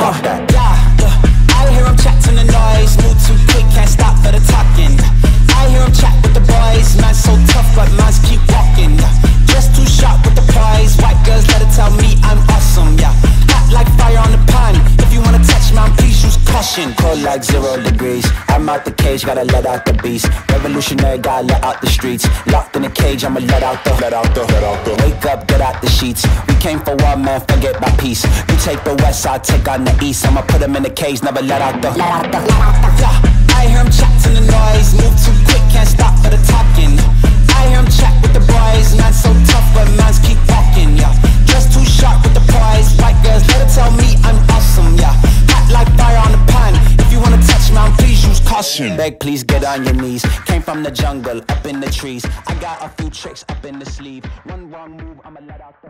fuck that. Yeah, I hear him chat to the noise, move too quick, can't stop for the talking. I hear him chat with the boys, man so tough, but mans keep walking. Just too sharp with the prize, white girls let it tell me I'm awesome, yeah. Hot like fire on the pan, if you wanna touch man, please use caution. Cold like 0 degrees, I'm out the cage, gotta let out the beast. Revolutionary, gotta let out the streets. Locked in a cage, I'ma let out the wake up, get out the sheets. We came for war, man, forget my peace. You take the west, I'll take on the east. I'ma put him in the cage, never let out the I hear him chat to the noise, move too quick, can't stop for the talking. I hear him chat with the boys, man so tough, but mans keep walking, yeah. Just too sharp with the prize, white girls let it tell me I'm awesome, yeah. Hot like fire on the pan, if you wanna touch man, please use caution. Beg, please get on your knees, came from the jungle, up in the trees. I got a few tricks up in the sleeve, one wrong move, I'ma let out the